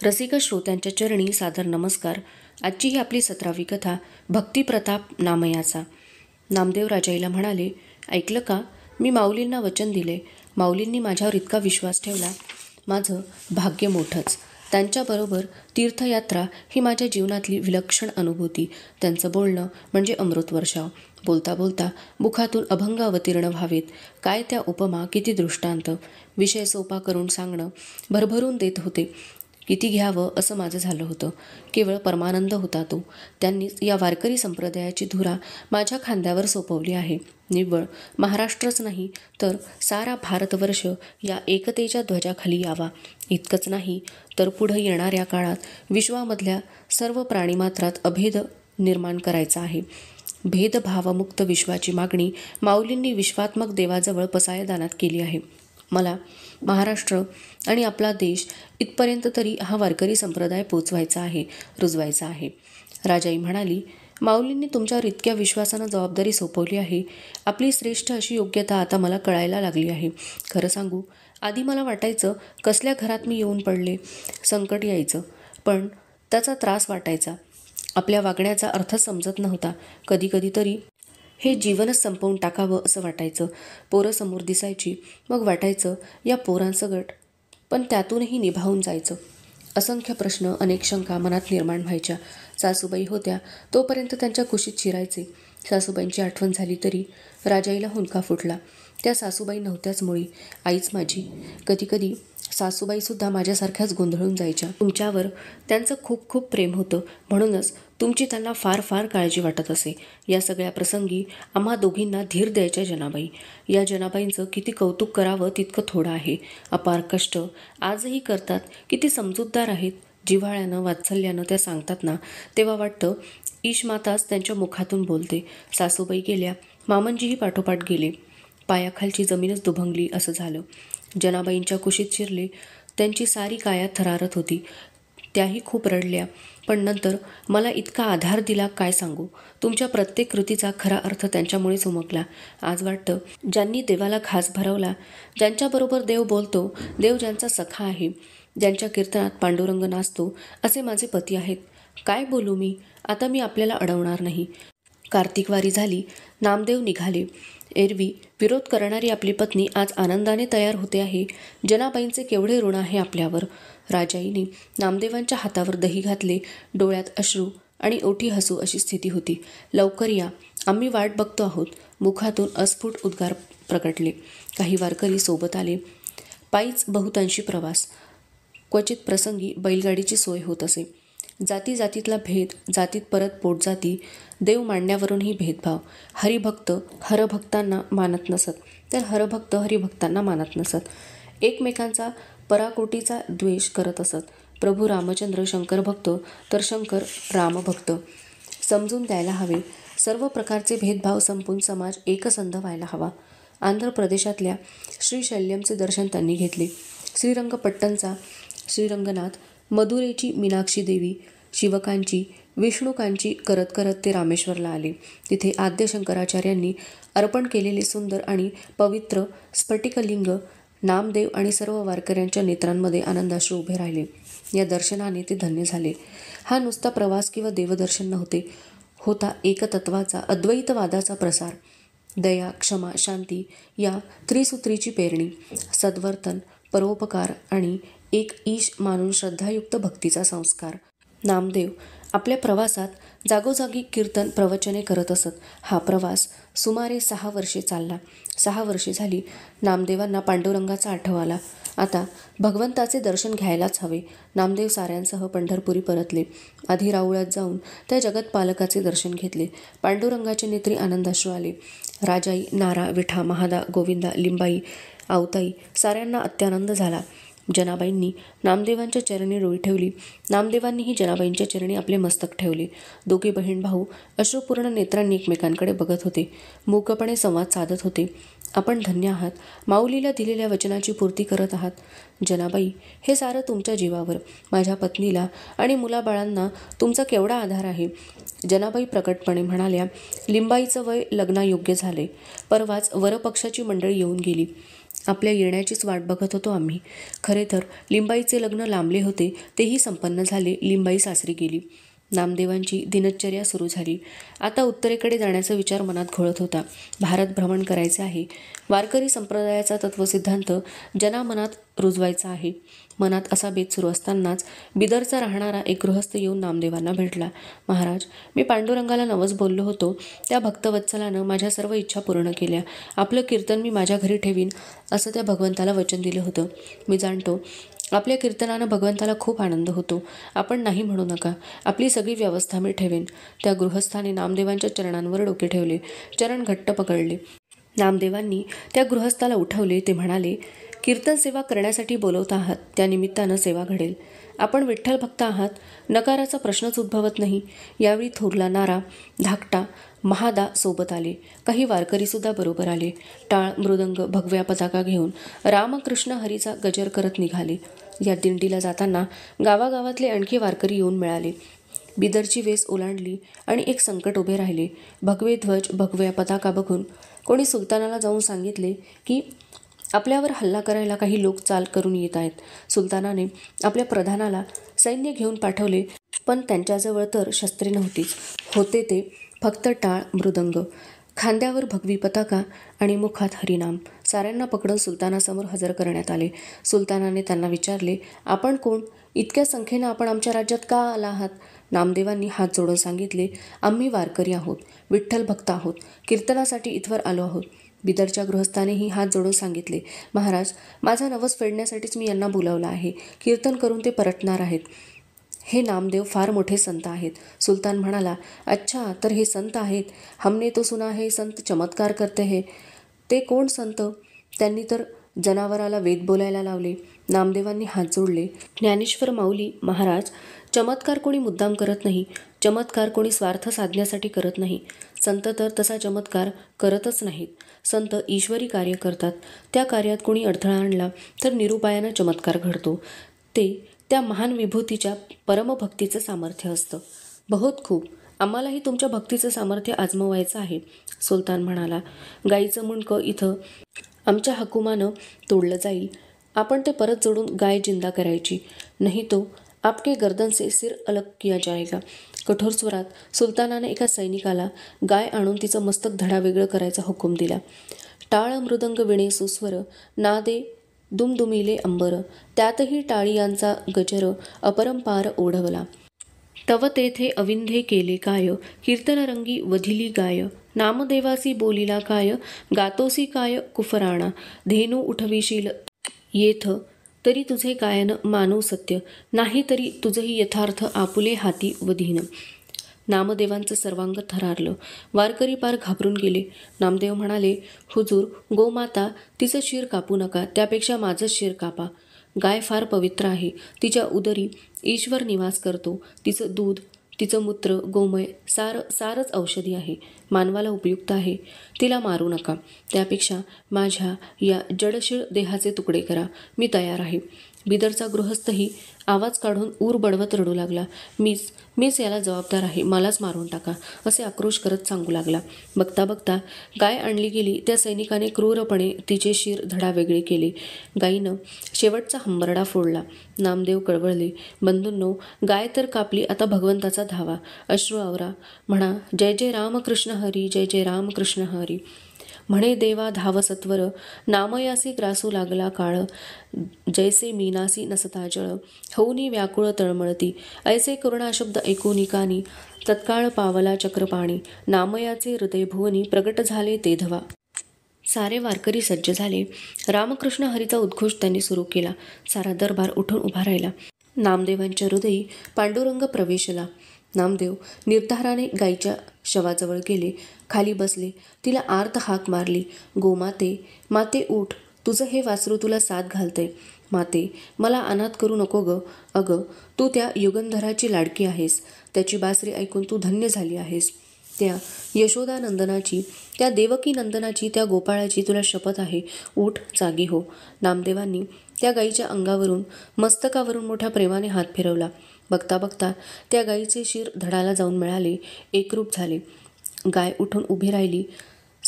रसिक श्रोत्यांच्या चरणी सादर नमस्कार. आजची ही आपली 17वी कथा भक्तिप्रताप नामयाचा. नामदेव राजाईला म्हणाले, ऐकलं का, मी माऊलींना वचन दिले. माऊलींनी माझ्यावर इतका विश्वास ठेवला. माझं भाग्य मोठंच. त्यांच्याबरोबर तीर्थयात्रा ही माझ्या जीवनातली विलक्षण अनुभूती. त्यांचं बोलणं म्हणजे अमृतवर्षाव. बोलता बोलता मुखातून अभंग अवतीर्ण व्हावेत. काय त्या उपमा, किती दृष्टांत. विषय सोपा करून सांगणं भरभरून देत होते. किती घ्यावं असं माझं झालं होतं. केवळ परमानंद होता तो. त्यांनीच या वारकरी संप्रदायाची धुरा माझ्या खांद्यावर सोपवली आहे. निव्वळ महाराष्ट्रच नाही तर सारा भारतवर्ष या एकतेच्या ध्वजाखाली यावा. इतकंच नाही तर पुढं येणाऱ्या काळात विश्वामधल्या सर्व प्राणीमात्रात अभेद निर्माण करायचा आहे. भेदभावमुक्त विश्वाची मागणी माऊलींनी विश्वात्मक देवाजवळ पसायदानात केली आहे. मला महाराष्ट्र आणि आपला देश इथपर्यंत तरी हा वारकरी संप्रदाय पोचवायचा आहे, रुजवायचा आहे. राजाई म्हणाली, माऊलींनी तुमच्यावर इतक्या विश्वासानं जबाबदारी सोपवली आहे. आपली श्रेष्ठ अशी योग्यता आता मला कळायला लागली आहे. खरं सांगू, आधी मला वाटायचं कसल्या घरात मी येऊन पडले. संकट यायचं, पण त्याचा त्रास वाटायचा. आपल्या वागण्याचा अर्थ समजत नव्हता. कधी कधी तरी हे जीवनच संपवून टाकावं असं वाटायचं. पोरं समोर दिसायची, मग वाटायचं या पोरांसकट, पण त्यातूनही निभावून जायचं. असंख्य प्रश्न, अनेक शंका मनात निर्माण व्हायच्या. सासूबाई होत्या तोपर्यंत त्यांच्या कुशीत शिरायचे. सासूबाईंची आठवण झाली तरी राजाईला हुंदका फुटला. त्या सासूबाई नव्हत्याच मुळी, आईच माझी. कधी कधी सासूबाईसुद्धा माझ्यासारख्याच गोंधळून जायच्या. तुमच्यावर त्यांचं खूप खूप प्रेम होतं, म्हणूनच तुमची त्यांना फार फार काळजी वाटत असे. या सगळ्या प्रसंगी आम्हा दोघींना धीर द्यायच्या जनाबाई. या जनाबाईंचं किती कौतुक करावं तितकं थोडं आहे. अपार कष्ट आजही करतात. किती समजूतदार आहेत. जिव्हाळ्यानं, वात्सल्यानं त्या सांगतात ना, तेव्हा वाटतं ईशमाताच त्यांच्या मुखातून बोलते. सासूबाई गेल्या, मामंजीही पाठोपाठ गेले. पायाखालची जमीनच दुभंगली असं झालं. जनाबाईंच्या कुशीत शिरले. त्यांची सारी काया थरारत होती. त्याही खूप रडल्या, पण नंतर मला इतका आधार दिला काय सांगू. तुमच्या प्रत्येक कृतीचा खरा अर्थ त्यांच्यामुळेच उमगला. आज वाटतं ज्यांनी देवाला घास भरवला, ज्यांच्याबरोबर देव बोलतो, देव ज्यांचा सखा आहे, ज्यांच्या कीर्तनात पांडुरंग नाचतो, असे माझे पती आहेत. काय बोलू मी आता. मी आपल्याला अडवणार नाही. कार्तिकवारी झाली. नामदेव निघाले. एरवी विरोध करणारी आपली पत्नी आज आनंदाने तयार होते आहे. जनाबाईंचे केवढे ऋण आहे आपल्यावर. राजाईने नामदेवांच्या हातावर दही घातले. डोळ्यात अश्रू आणि ओठी हसू अशी स्थिती होती. लवकर या, आम्ही वाट बघतो आहोत. मुखातून अस्फुट उद्गार प्रकटले. काही वारकरी सोबत आले. पायीच बहुतांशी प्रवास. क्वचित प्रसंगी बैलगाडीची सोय होत असे. जाती जातीतला भेद, जातीत परत पोटजाती, देव मांडण्यावरूनही भेदभाव. हरिभक्त हरभक्तांना मानत नसत, तर हरभक्त हरिभक्तांना मानत नसत. एकमेकांचा पराकोटीचा द्वेष करत असत. प्रभू रामचंद्र शंकर भक्त, तर शंकर रामभक्त. समजून द्यायला हवे. सर्व प्रकारचे भेदभाव संपून समाज एकसंध व्हायला हवा. आंध्र प्रदेशातल्या श्रीशैल्यमचे दर्शन त्यांनी घेतले. श्रीरंगपट्टणचा श्रीरंगनाथ, मदुरेची मीनाक्षी देवी, शिवकांची, विष्णुकांची करत करत ते रामेश्वरला आले. तिथे आद्य शंकराचार्यांनी अर्पण केलेले सुंदर आणि पवित्र स्फटिकलिंग नामदेव आणि सर्व वारकऱ्यांच्या नेत्रांमध्ये आनंदाश्रू उभे राहिले. या दर्शनाने ते धन्य झाले. हा नुसता प्रवास किंवा देवदर्शन नव्हते, होता एकतत्वाचा, अद्वैतवादाचा प्रसार. दया, क्षमा, शांती या त्रिसूत्रीची पेरणी. सद्वर्तन, परोपकार आणि एक ईश मानून श्रद्धायुक्त भक्तीचा संस्कार. नामदेव आपल्या प्रवासात जागोजागी कीर्तन, प्रवचने करत असत. हा प्रवास सुमारे 6 वर्षे चालला. 6 वर्षे झाली. नामदेवांना पांडुरंगाचा आठव आला. आता भगवंताचे दर्शन घ्यायलाच हवे. नामदेव साऱ्यांसह पंढरपुरी परतले. आधी राऊळात जाऊन त्या जगतपालकाचे दर्शन घेतले. पांडुरंगाच्या नेत्री आनंदाश्रू आले. राजाई, नारा, विठा, महादा, गोविंदा, लिंबाई, आवताई साऱ्यांना अत्यानंद झाला. जनाबाईंनी नामदेवांच्या चरणी डोळी ठेवली. नामदेवांनीही जनाबाईंच्या चरणी आपले मस्तक ठेवले. दोघे बहीण भाऊ अश्रुपूर्ण नेत्रांनी एकमेकांकडे बघत होते. मूकपणे संवाद साधत होते. आपण धन्य आहात. माऊलीला दिलेल्या वचनाची पूर्ती करत आहात. जनाबाई, हे सारं तुमच्या जीवावर. माझ्या पत्नीला आणि मुलाबाळांना तुमचा केवढा आधार आहे. जनाबाई प्रकटपणे म्हणाल्या, लिंबाईचं वय लग्नायोग्य झाले. परवाच वरपक्षाची मंडळी येऊन गेली. आपल्या येण्याचीच वाट बघत होतो आम्ही. खरे तर लिंबाईचे लग्न लांबले होते, तेही संपन्न झाले. लिंबाई सासरी गेली. नामदेवांची दिनचर्या सुरू झाली. आता उत्तरेकडे जाण्याचा विचार मनात घोळत होता. भारत भ्रमण करायचे आहे. वारकरी संप्रदायाचा तत्वसिद्धांत जनामनात रुजवायचा आहे. मनात असा बेत सुरू असतानाच बिदरचा राहणारा एक गृहस्थ येऊन नामदेवांना भेटला. महाराज, मी पांडुरंगाला नवस बोललो होतो, त्या भक्तवत्सलानं माझ्या सर्व इच्छा पूर्ण केल्या. आपलं कीर्तन मी माझ्या घरी ठेवीन असं त्या भगवंताला वचन दिलं होतं. मी जाणतो आपल्या कीर्तनानं भगवंताला खूप आनंद होतो. आपण नाही म्हणू नका. आपली सगळी व्यवस्था मी ठेवेन. त्या गृहस्थाने नामदेवांच्या चरणांवर डोके ठेवले. चरण घट्ट पकडले. नामदेवांनी त्या गृहस्थाला उठवले. ते म्हणाले, कीर्तन सेवा करण्यासाठी बोलवत आहात, त्या निमित्तानं सेवा घडेल. आपण विठ्ठल भक्त आहात, नकाराचा प्रश्नच उद्भवत नाही. यावेळी थोरला नारा, धाकटा महादा सोबत आले. काही वारकरीसुद्धा बरोबर आले. टाळ, मृदंग, भगव्या पताका घेऊन रामकृष्ण हरीचा गजर करत निघाले. या दिंडीला जाताना गावागावातले आणखी वारकरी येऊन मिळाले. बिदरची वेस ओलांडली आणि एक संकट उभे राहिले. भगवे ध्वज, भगव्या पताका बघून कोणी सुलतानाला जाऊन सांगितले की आपल्यावर हल्ला करायला काही लोक चाल करून येत आहेत. सुलतानाने आपल्या प्रधानाला सैन्य घेऊन पाठवले, पण त्यांच्याजवळ तर शस्त्रे नव्हतीच. होते ते फक्त टाळ, मृदंग, खांद्यावर भगवी पताका आणि मुखात हरिनाम. साऱ्यांना पकडून सुलतानासमोर हजर करण्यात आले. सुलतानाने त्यांना विचारले, आपण कोण? इतक्या संख्येनं आपण आमच्या राज्यात का आला आहात? नामदेवांनी हात जोडून सांगितले, आम्ही वारकरी आहोत, विठ्ठल भक्त आहोत, कीर्तनासाठी इथवर आलो आहोत. बिदरच्या गृहस्थानेही हात जोडून सांगितले, महाराज, माझा नवस फेडण्यासाठीच मी यांना बोलावलं आहे. कीर्तन करून ते परतणार आहेत. हे नामदेव फार मोठे संत आहेत. सुलतान म्हणाला, अच्छा, तर हे संत आहेत. हमने तो सुना है संत चमत्कार करते है. ते कोण संत? त्यांनी तर जनावराला वेद बोलायला लावले. नामदेवांनी हात जोडले. ज्ञानेश्वर माऊली, महाराज, चमत्कार कोणी मुद्दाम करत नाही. चमत्कार कोणी स्वार्थ साधण्यासाठी करत नाही. संत तर तसा चमत्कार करतच नाहीत. संत ईश्वरी कार्य करतात. त्या कार्यात कोणी अडथळा आणला तर निरुपायानं चमत्कार घडतो. ते त्या महान विभूतीच्या परमभक्तीचं सामर्थ्य असतं. बहुत खूप. आम्हालाही तुमच्या भक्तीचं सामर्थ्य आजमवायचं आहे. सुलतान म्हणाला, गाईचं मुंडकं इथं आमच्या हुकुमानं तोडलं जाईल. आपण ते परत जोडून गाय जिंदा करायची, नाही तो आपके गर्दन से सिर अलग किया जाएगा. कठोर स्वरात सुलतानाने एका सैनिकाला गाय आणून तिचं मस्तक धडावेगळं करायचा हुकूम दिला. टाळ, मृदंग, विणे, सुस्वर, नादे दुमदुमिले अंबर, त्यातही टाळियांचा गजर अपरंपार ओढवला. तव तेथे अविंधे केले काय, कीर्तनरंगी वधिली गाय. नामदेवासी बोलिला काय, गातोसी काय कुफराणा. धेनू उठविशील येथ, तरी तुझे गायन मानू सत्य. नाही तरी तुझही यथार्थ आपुले हाती वधीन. नामदेवांचं सर्वांग थरारलं. वारकरी पार घाबरून गेले. नामदेव म्हणाले, हुजूर, गोमाता, तिचं शिर कापू नका, त्यापेक्षा माझंच शिर कापा. गाय फार पवित्र आहे. तिच्या उदरी ईश्वर निवास करतो. तिचं दूध, तिचं मूत्र, गोमय सारच औषधी आहे. मानवाला उपयुक्त आहे. तिला मारू नका. त्यापेक्षा माझ्या या जडशीळ देहाचे तुकडे करा. मी तयार आहे. बिदरचा गृहस्थही आवाज काढून ऊर बडवत रडू लागला. मीच याला जबाबदार आहे. मलाच मारून टाका, असे आक्रोश करत सांगू लागला. बघता बघता गाय आणली गेली. त्या सैनिकाने क्रूरपणे तिचे शिर धडा वेगळे केले. गायीनं शेवटचा हंबरडा फोडला. नामदेव कळवळले, बंधूंनो, गाय तर कापली, आता भगवंताचा धावा. अश्रू आवरा. म्हणा, जय जय रामकृष्ण हरी, जय जय रामकृष्ण हरी. म्हणे देवा धाव सत्वर, नामयासी ग्रासू लागला काळ. जैसे मीनासी नसता जळ, होऊनी व्याकुळ तळमळती. ऐसे करुणा शब्द ऐकूनी कानी, तत्काळ पावला चक्रपाणी. नामयाचे हृदय भुवनी, प्रगट झाले ते धवा. सारे वारकरी सज्ज झाले. रामकृष्ण हरीचा उद्घोष त्यांनी सुरू केला. सारा दरबार उठून उभा राहिला. नामदेवांच्या हृदयी पांडुरंग प्रवेशला. नामदेव निर्धाराने गायीच्या शवाजवळ गेले. खाली बसले. तिला आर्त हाक मारली. गोमाते, माते उठ, तुझं हे वासरू तुला साथ घालतंय. माते, मला अनाथ करू नको ग. अगं, तू त्या युगंधराची लाडकी आहेस. त्याची बासरी ऐकून तू धन्य झाली आहेस. त्या यशोदानंदनाची, त्या देवकी नंदनाची, त्या गोपाळाची तुला शपथ आहे. उठ, जागी हो. नामदेवांनी त्या गायीच्या अंगावरून, मस्तकावरून मोठ्या प्रेमाने हात फिरवला. बघता बघता त्या गायीचे शिर धडाला जाऊन मिळाले. एकरूप झाले. गाय उठून उभी राहिली.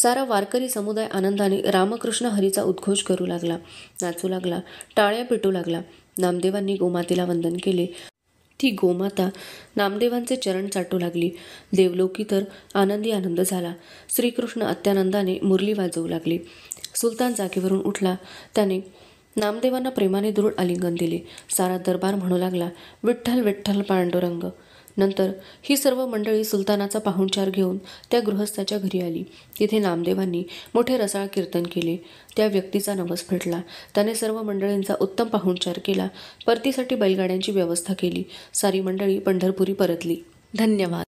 सारा वारकरी समुदाय आनंदाने रामकृष्ण हरीचा उद्घोष करू लागला, नाचू लागला, टाळ्या पिटू लागला. नामदेवांनी गोमातेला वंदन केले. ती गोमाता नामदेवांचे चरण चाटू लागली. देवलोकी तर आनंदी आनंद झाला. श्रीकृष्ण अत्यानंदाने मुरली वाजवू लागले. सुलतान जागेवरून उठला. त्याने नामदेवांना प्रेमाने दृढ आलिंगन दिले. सारा दरबार म्हणू लागला, विठ्ठल विठ्ठल पांडुरंग. नंतर ही सर्व मंडळी सुलतानाचा पाहुणचार घेऊन त्या गृहस्थाच्या घरी आली. तिथे नामदेवांनी मोठे रसाळ कीर्तन केले. त्या व्यक्तीचा नवस फेटला. त्याने सर्व मंडळींचा उत्तम पाहुणचार केला. परतीसाठी बैलगाड्यांची व्यवस्था केली. सारी मंडळी पंढरपुरी परतली. धन्यवाद.